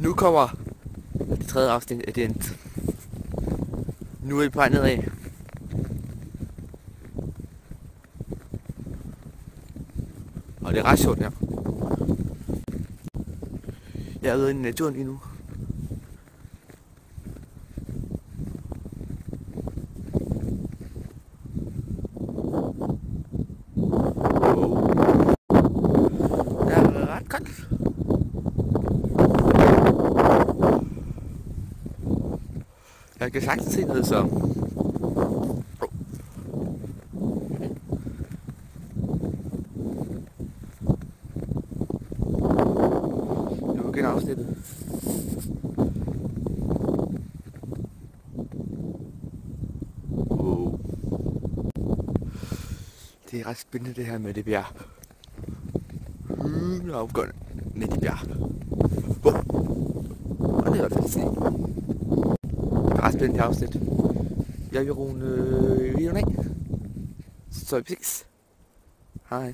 Nu kommer det tredje afsnit af den. Nu er vi på vej nedad. Og det er ret sjovt her. Jeg er ude i naturen lige nu. Det er ret koldt. Jeg kan sagtens se noget, så... Nu begynder afsnittet. Wow. Det er ret spændende det her med det bjerg. Nu afgående med de bjerg. Og det er faktisk det. Det er ret spændende her afsnit. Jeg vil rune videoen af. Så vi ses. Hej.